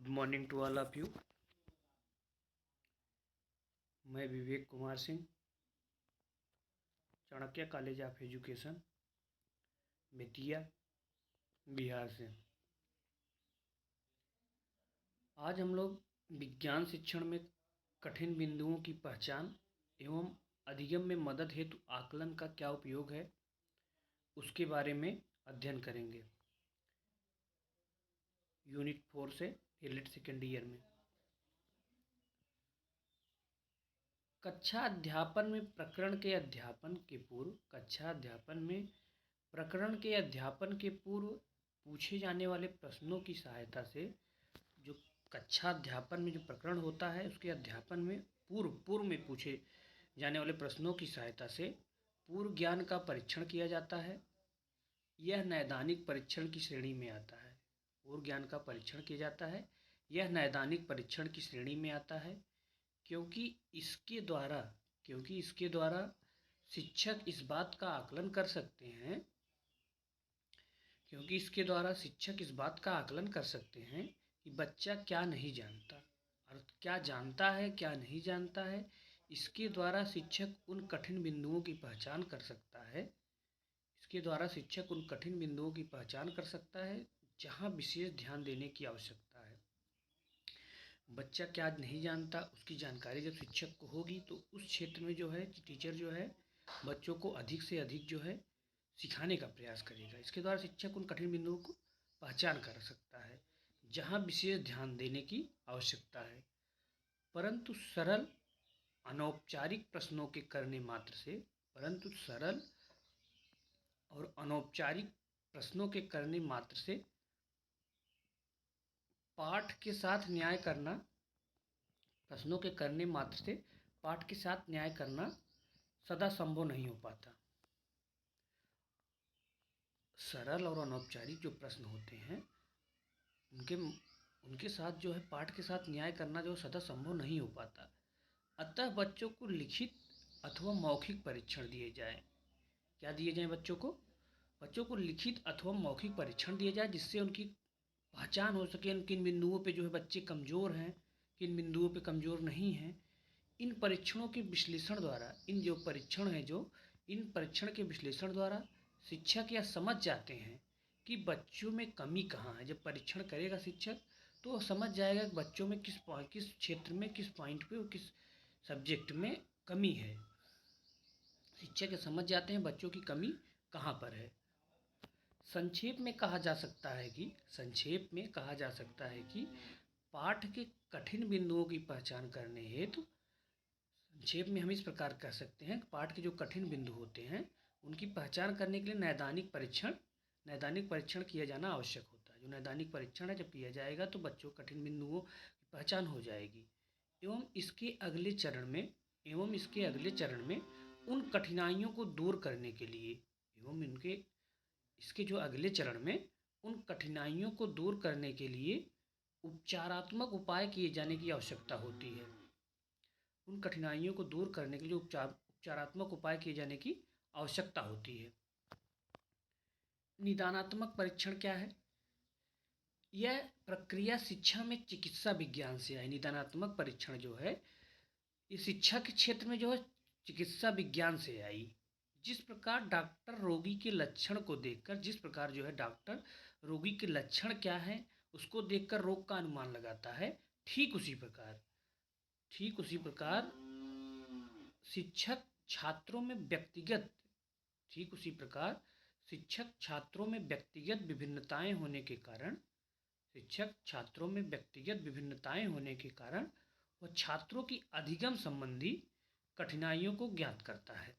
Good morning to all of you. मैं Vivek Kumar Singh, Chanakya college of education, Bettiah, Bihar से। आज हम लोग विज्ञान शिक्षण में कठिन बिंदुओं की पहचान एवं अधिगम में मदद हेतु आकलन का क्या उपयोग है, उसके बारे में अध्ययन करेंगे। यूनिट 4 से एलिट सेकेंड ईयर में कक्षा अध्यापन में प्रकरण के अध्यापन के पूर्व पूछे जाने वाले प्रश्नों की सहायता से जो कक्षा अध्यापन में जो प्रकरण होता है उसके अध्यापन में पूर्व में पूछे जाने वाले प्रश्नों की सहायता से पूर्व ज्ञान का परीक्षण किया जाता है। यह नैदानिक परीक्षण की श्रेणी में आता है। पूर्व ज्ञान का परीक्षण किया जाता है, यह नैदानिक परीक्षण की श्रेणी में आता है क्योंकि इसके द्वारा शिक्षक इस बात का आकलन कर सकते हैं कि बच्चा क्या नहीं जानता और क्या जानता है, क्या नहीं जानता है। इसके द्वारा शिक्षक उन कठिन बिंदुओं की पहचान कर सकता है जहाँ विशेष ध्यान देने की आवश्यकता है। बच्चा क्या नहीं जानता, उसकी जानकारी जब शिक्षक को होगी तो उस क्षेत्र में जो है टीचर जो है बच्चों को अधिक से अधिक जो है सिखाने का प्रयास करेगा। इसके द्वारा शिक्षक उन कठिन बिंदुओं को पहचान कर सकता है जहाँ विशेष ध्यान देने की आवश्यकता है। परंतु सरल अनौपचारिक प्रश्नों के करने मात्र से पाठ के साथ न्याय करना सदा संभव नहीं हो पाता। सरल और अनौपचारिक जो प्रश्न होते हैं उनके साथ जो है पाठ के साथ न्याय करना जो सदा संभव नहीं हो पाता। अतः बच्चों को लिखित अथवा मौखिक परीक्षण दिए जाए। क्या दिए जाए? बच्चों को लिखित अथवा मौखिक परीक्षण दिए जाए जिससे उनकी पहचान हो सके किन बिंदुओं पे जो है बच्चे कमज़ोर हैं, किन बिंदुओं पे कमज़ोर नहीं हैं। इन परीक्षणों के विश्लेषण द्वारा इन परीक्षण के विश्लेषण द्वारा शिक्षक यह समझ जाते हैं कि बच्चों में कमी कहाँ है। जब परीक्षण करेगा शिक्षक तो वो समझ जाएगा कि बच्चों में किस क्षेत्र में, किस पॉइंट पे और किस सब्जेक्ट में कमी है। शिक्षक ये समझ जाते हैं बच्चों की कमी कहाँ पर है। संक्षेप में कहा जा सकता है कि पाठ के कठिन बिंदुओं की पहचान करने हेतु संक्षेप में हम इस प्रकार कह सकते हैं कि पाठ के जो कठिन बिंदु होते हैं उनकी पहचान करने के लिए नैदानिक परीक्षण किया जाना आवश्यक होता है। जो नैदानिक परीक्षण है जब किया जाएगा तो बच्चों कठिन बिंदुओं की पहचान हो जाएगी एवं इसके अगले चरण में उन कठिनाइयों को दूर करने के लिए उपचारात्मक उपाय किए जाने की आवश्यकता होती है। निदानात्मक परीक्षण क्या है? यह प्रक्रिया शिक्षा में चिकित्सा विज्ञान से आई। निदानात्मक परीक्षण जो है ये शिक्षा के क्षेत्र में जो है चिकित्सा विज्ञान से आई। जिस प्रकार डॉक्टर रोगी के लक्षण क्या है उसको देखकर रोग का अनुमान लगाता है, ठीक उसी प्रकार शिक्षक छात्रों में व्यक्तिगत विभिन्नताएं होने के कारण वह छात्रों की अधिगम संबंधी कठिनाइयों को ज्ञात करता है।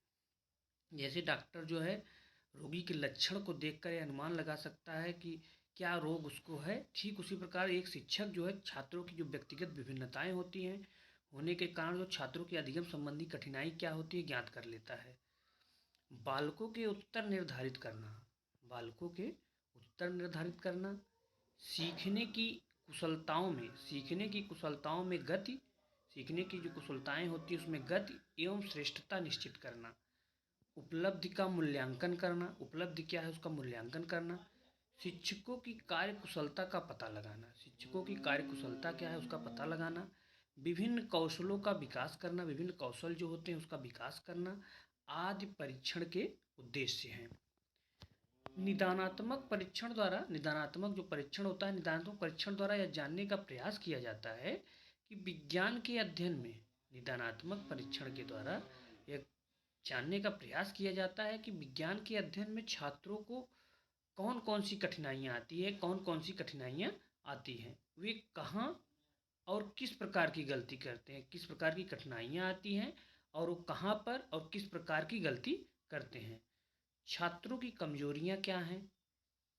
जैसे डॉक्टर जो है रोगी के लक्षण को देखकर यह अनुमान लगा सकता है कि क्या रोग उसको है, ठीक उसी प्रकार एक शिक्षक जो है छात्रों की जो व्यक्तिगत विभिन्नताएं होती हैं होने के कारण जो छात्रों की अधिगम संबंधी कठिनाई क्या होती है ज्ञात कर लेता है। बालकों के उत्तर निर्धारित करना, सीखने की कुशलताओं में गति, सीखने की जो कुशलताएं होती है उसमें गति एवं श्रेष्ठता निश्चित करना, उपलब्धि क्या है उसका मूल्यांकन करना, शिक्षकों की कार्यकुशलता का पता लगाना। शिक्षकों की कार्यकुशलता क्या है उसका पता लगाना, विभिन्न कौशलों का विकास करना, विभिन्न कौशल जो होते हैं उसका विकास करना आदि परीक्षण के उद्देश्य हैं। निदानात्मक जो परीक्षण होता है, निदानात्मक परीक्षण द्वारा यह जानने का प्रयास किया जाता है कि विज्ञान के अध्ययन में, निदानात्मक परीक्षण के द्वारा यह जानने का प्रयास किया जाता है कि विज्ञान के अध्ययन में छात्रों को कौन कौन सी कठिनाइयाँ आती है, कौन कौन सी कठिनाइयाँ आती हैं, वे कहाँ और किस प्रकार की गलती करते हैं, किस प्रकार की कठिनाइयाँ आती हैं और वो कहाँ पर और किस प्रकार की गलती करते हैं। छात्रों की कमजोरियाँ क्या हैं,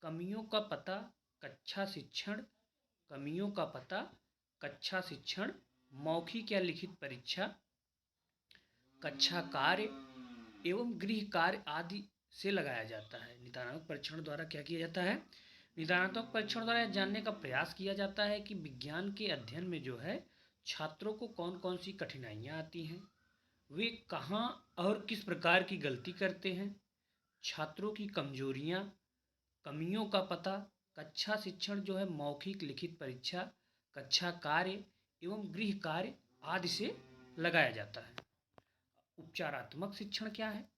कमियों का पता, कक्षा शिक्षण, कमियों का पता, कक्षा शिक्षण, मौखिक या लिखित परीक्षा, कक्षा कार्य एवं गृह कार्य आदि से लगाया जाता है। निदानात्मक परीक्षण द्वारा क्या किया जाता है, निदानात्मक परीक्षण द्वारा यह जानने का प्रयास किया जाता है कि विज्ञान के अध्ययन में जो है छात्रों को कौन कौन सी कठिनाइयाँ आती हैं, वे कहाँ और किस प्रकार की गलती करते हैं, छात्रों की कमजोरियाँ, कमियों का पता, कक्षा शिक्षण जो है मौखिक लिखित परीक्षा, कक्षा कार्य एवं गृह कार्य आदि से लगाया जाता है। उपचारात्मक शिक्षण क्या है,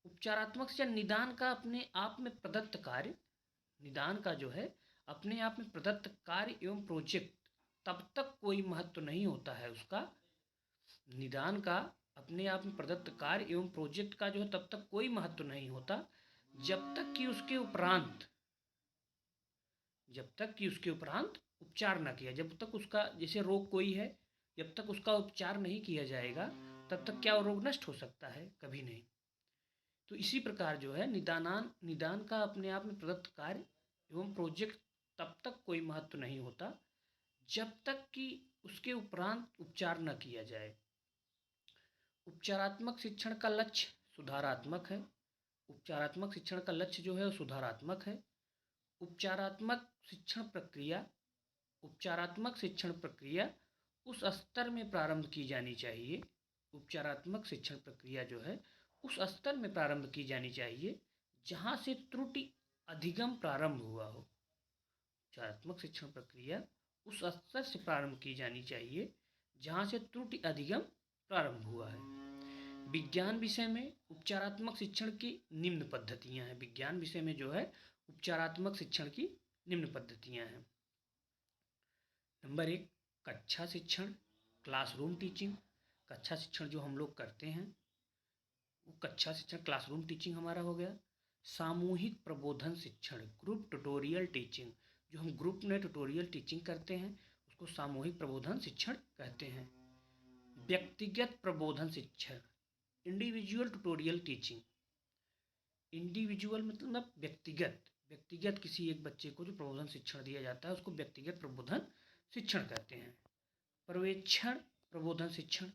उपचारात्मक शिक्षण निदान का अपने आप में प्रदत्त कार्य, निदान का जो है अपने आप में प्रदत्त कार्य एवं प्रोजेक्ट तब तक कोई महत्व नहीं होता है उसका, निदान का अपने आप में प्रदत्त कार्य एवं प्रोजेक्ट का जो है तब तक कोई महत्व नहीं होता जब तक कि उसके उपरांत उपचार न किया, जब तक उसका, जैसे रोग कोई है, जब तक उसका उपचार नहीं किया जाएगा तब तक क्या वो रोग नष्ट हो सकता है, कभी नहीं। तो इसी प्रकार जो है निदान का अपने आप में प्रदत्त कार्य एवं प्रोजेक्ट तब तक कोई महत्व नहीं होता जब तक कि उसके उपरांत उपचार न किया जाए। उपचारात्मक शिक्षण का लक्ष्य सुधारात्मक है, उपचारात्मक शिक्षण का लक्ष्य जो है वो सुधारात्मक है। उपचारात्मक शिक्षण प्रक्रिया उस स्तर में प्रारंभ की जानी चाहिए, उपचारात्मक शिक्षण प्रक्रिया जो है उस स्तर में प्रारंभ की जानी चाहिए जहाँ से त्रुटि अधिगम प्रारंभ हुआ हो। उपचारात्मक शिक्षण प्रक्रिया उस स्तर से प्रारंभ की जानी चाहिए जहाँ से त्रुटि अधिगम प्रारंभ हुआ है। विज्ञान विषय में उपचारात्मक शिक्षण की निम्न पद्धतियाँ हैं, विज्ञान विषय में जो है उपचारात्मक शिक्षण की निम्न पद्धतियाँ हैं। नंबर 1, कक्षा शिक्षण, क्लासरूम टीचिंग। कक्षा शिक्षण जो हम लोग करते हैं वो कक्षा शिक्षण क्लासरूम टीचिंग हमारा हो गया। सामूहिक प्रबोधन शिक्षण, ग्रुप ट्यूटोरियल टीचिंग, जो हम ग्रुप में ट्यूटोरियल टीचिंग करते हैं उसको सामूहिक प्रबोधन शिक्षण कहते हैं। व्यक्तिगत प्रबोधन शिक्षण, इंडिविजुअल ट्यूटोरियल टीचिंग, इंडिविजुअल मतलब व्यक्तिगत किसी एक बच्चे को जो प्रबोधन शिक्षण दिया जाता है उसको व्यक्तिगत प्रबोधन शिक्षण कहते हैं। पर्यवेक्षण प्रबोधन शिक्षण,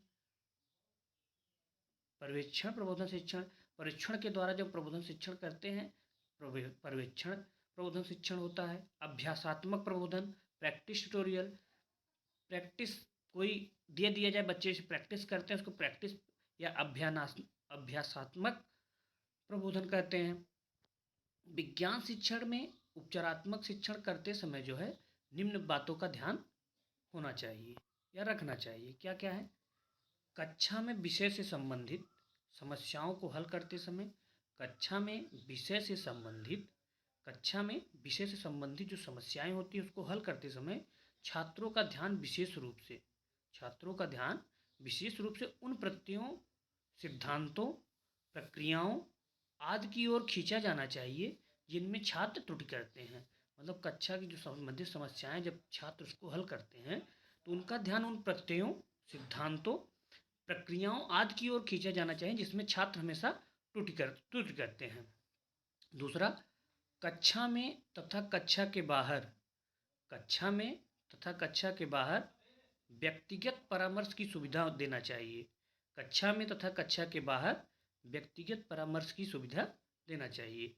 परीक्षण के द्वारा जब प्रबोधन शिक्षण करते हैं पर्यवेक्षण प्रबोधन शिक्षण होता है। अभ्यासात्मक प्रबोधन, प्रैक्टिस ट्यूटोरियल, प्रैक्टिस कोई दे दिया जाए बच्चे से प्रैक्टिस करते हैं उसको प्रैक्टिस या अभ्यासात्मक प्रबोधन कहते हैं। विज्ञान शिक्षण में उपचारात्मक शिक्षण करते समय जो है निम्न बातों का ध्यान होना चाहिए या रखना चाहिए। क्या क्या है, कक्षा में विषय से संबंधित समस्याओं को हल करते समय, कक्षा में विषय से संबंधित जो समस्याएं होती हैं उसको हल करते समय छात्रों का ध्यान विशेष रूप से उन प्रत्ययों, सिद्धांतों, प्रक्रियाओं आदि की ओर खींचा जाना चाहिए जिनमें छात्र त्रुटि करते हैं। मतलब कक्षा की जो संबंधित समस्याएं जब छात्र उसको हल करते हैं तो उनका ध्यान उन प्रत्ययों, सिद्धांतों, प्रक्रियाओं आदि की ओर खींचा जाना चाहिए जिसमें छात्र हमेशा त्रुटि करते हैं। दूसरा, कक्षा में तथा कक्षा के बाहर व्यक्तिगत परामर्श की सुविधा देना चाहिए। कक्षा में तथा कक्षा के बाहर व्यक्तिगत परामर्श की सुविधा देना चाहिए।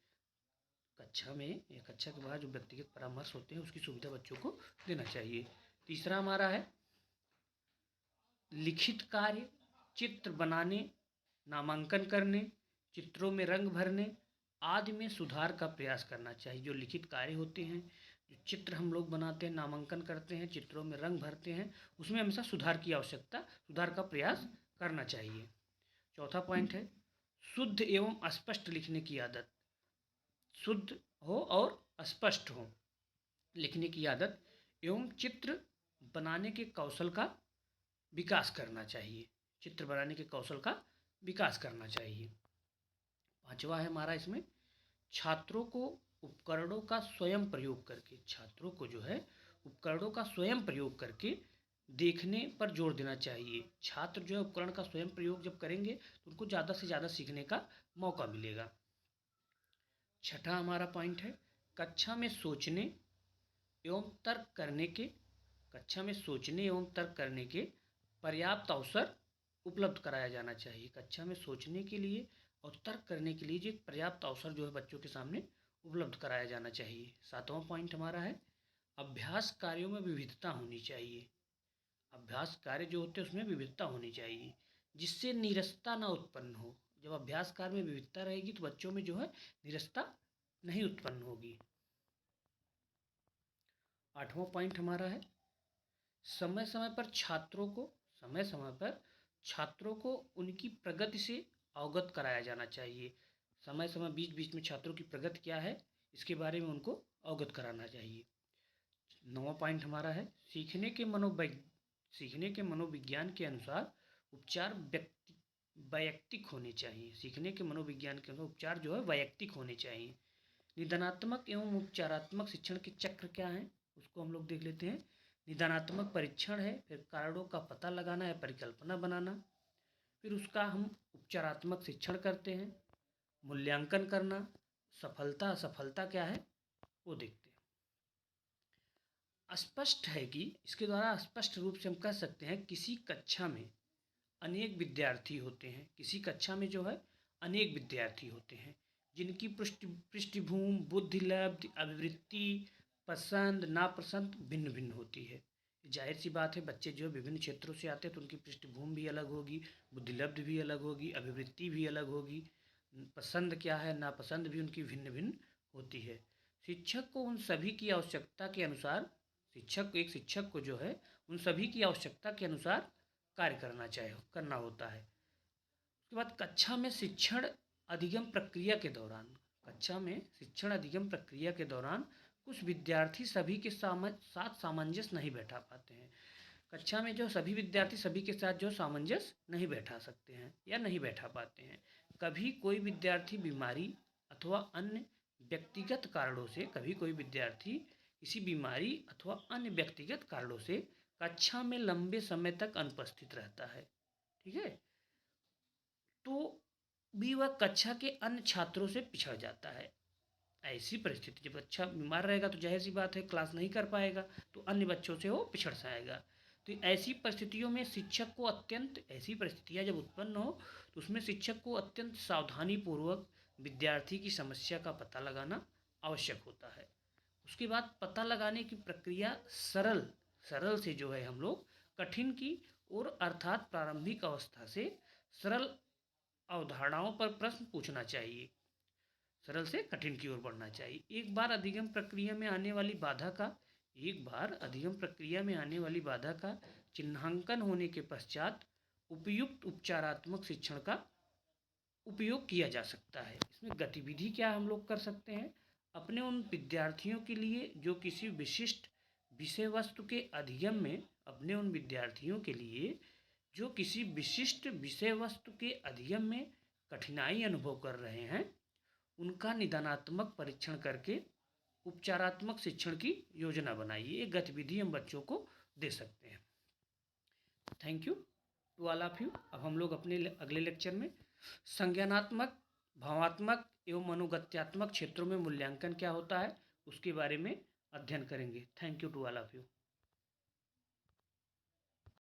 कक्षा में या कक्षा के बाहर जो व्यक्तिगत परामर्श होते हैं उसकी सुविधा बच्चों को देना चाहिए। तीसरा हमारा है लिखित कार्य, चित्र बनाने, नामांकन करने, चित्रों में रंग भरने, आदि में सुधार का प्रयास करना चाहिए। जो लिखित कार्य होते हैं, जो चित्र हम लोग बनाते हैं, नामांकन करते हैं, चित्रों में रंग भरते हैं, उसमें हमेशा सुधार की आवश्यकता, सुधार का प्रयास करना चाहिए। चौथा पॉइंट है शुद्ध एवं स्पष्ट लिखने की आदत। शुद्ध हो और स्पष्ट हो लिखने की आदत एवं चित्र बनाने के कौशल का विकास करना चाहिए। चित्र बनाने के कौशल का विकास करना चाहिए। पांचवा है हमारा इसमें छात्रों को उपकरणों का स्वयं प्रयोग करके, छात्रों को जो है उपकरणों का स्वयं प्रयोग करके देखने पर जोर देना चाहिए। छात्र जो है उपकरण का स्वयं प्रयोग जब करेंगे तो उनको ज़्यादा से ज़्यादा सीखने का मौका मिलेगा। छठा हमारा पॉइंट है कक्षा में सोचने एवं तर्क करने के, कक्षा में सोचने एवं तर्क करने के पर्याप्त अवसर उपलब्ध कराया जाना चाहिए। कक्षा में सोचने के लिए और तर्क करने के लिए जो एक पर्याप्त अवसर जो है बच्चों के सामने उपलब्ध कराया जाना चाहिए। सातवां पॉइंट हमारा है अभ्यास कार्यों में विविधता होनी चाहिए। अभ्यास कार्य जो होते हैं उसमें विविधता होनी चाहिए जिससे नीरसता ना उत्पन्न हो। जब अभ्यास कार्य में विविधता रहेगी तो बच्चों में जो है नीरसता नहीं उत्पन्न होगी। आठवां पॉइंट हमारा है समय समय पर छात्रों को, समय समय पर छात्रों को उनकी प्रगति से अवगत कराया जाना चाहिए। समय समय बीच बीच में छात्रों की प्रगति क्या है इसके बारे में उनको अवगत कराना चाहिए। नौवां पॉइंट हमारा है सीखने के मनोविज्ञान के अनुसार उपचार वैयक्तिक होने चाहिए। सीखने के मनोविज्ञान के अनुसार उपचार जो है वैयक्तिक होने चाहिए। निदानात्मक एवं उपचारात्मक शिक्षण के चक्र क्या हैं उसको हम लोग देख लेते हैं। निदानात्मक परीक्षण है, फिर कारणों का पता लगाना है, परिकल्पना बनाना, फिर उसका हम उपचारात्मक शिक्षण करते हैं, मूल्यांकन करना, सफलता असफलता क्या है वो देखते हैं। स्पष्ट है कि इसके द्वारा स्पष्ट रूप से हम कह सकते हैं किसी कक्षा में अनेक विद्यार्थी होते हैं, किसी कक्षा में जो है अनेक विद्यार्थी होते हैं जिनकी पृष्ठभूमि, बुद्धिलब्धि, अभिवृत्ति, पसंद नापसंद भिन्न भिन्न होती है। जाहिर सी बात है बच्चे जो विभिन्न क्षेत्रों से आते हैं तो उनकी पृष्ठभूमि भी अलग होगी, बुद्धिलब्धि भी अलग होगी, अभिवृत्ति भी अलग होगी, पसंद क्या है नापसंद भी उनकी भिन्न भिन्न होती है। शिक्षक को उन सभी की आवश्यकता के अनुसार, शिक्षक को जो है उन सभी की आवश्यकता के अनुसार कार्य करना होता है। उसके बाद कक्षा में शिक्षण अधिगम प्रक्रिया के दौरान, कक्षा में शिक्षण अधिगम प्रक्रिया के दौरान कुछ विद्यार्थी सभी के साथ सामंजस्य नहीं बैठा पाते हैं। कक्षा में जो सभी विद्यार्थी सभी के साथ जो सामंजस्य नहीं बैठा सकते हैं या नहीं बैठा पाते हैं। कभी कोई विद्यार्थी बीमारी अथवा अन्य व्यक्तिगत कारणों से, कभी कोई विद्यार्थी किसी बीमारी अथवा अन्य व्यक्तिगत कारणों से कक्षा में लंबे समय तक अनुपस्थित रहता है, ठीक है, तो भी वह कक्षा के अन्य छात्रों से पिछड़ जाता है। ऐसी परिस्थिति जब बच्चा बीमार रहेगा तो जाहिर सी बात है क्लास नहीं कर पाएगा तो अन्य बच्चों से वो पिछड़ जाएगा। तो ऐसी परिस्थितियों में शिक्षक को अत्यंत, ऐसी परिस्थितियाँ जब उत्पन्न हो तो उसमें शिक्षक को अत्यंत सावधानीपूर्वक विद्यार्थी की समस्या का पता लगाना आवश्यक होता है। उसके बाद पता लगाने की प्रक्रिया सरल से जो है हम लोग कठिन की ओर, अर्थात प्रारंभिक अवस्था से सरल अवधारणाओं पर प्रश्न पूछना चाहिए, सरल से कठिन की ओर बढ़ना चाहिए। एक बार अधिगम प्रक्रिया में आने वाली बाधा का चिन्हांकन होने के पश्चात उपयुक्त उपचारात्मक शिक्षण का उपयोग किया जा सकता है। इसमें गतिविधि क्या हम लोग कर सकते हैं, अपने उन विद्यार्थियों के लिए जो किसी विशिष्ट विषय वस्तु के अधिगम में, अपने उन विद्यार्थियों के लिए जो किसी विशिष्ट विषय वस्तु के अधिगम में कठिनाई अनुभव कर रहे हैं, उनका निदानात्मक परीक्षण करके उपचारात्मक शिक्षण की योजना बनाइए। एक गतिविधि हम बच्चों को दे सकते हैं। Thank you to all of you. अब हम लोग अपने अगले लेक्चर में संज्ञानात्मक, भावात्मक एवं मनोगत्यात्मक क्षेत्रों में मूल्यांकन क्या होता है उसके बारे में अध्ययन करेंगे। Thank you to all of you.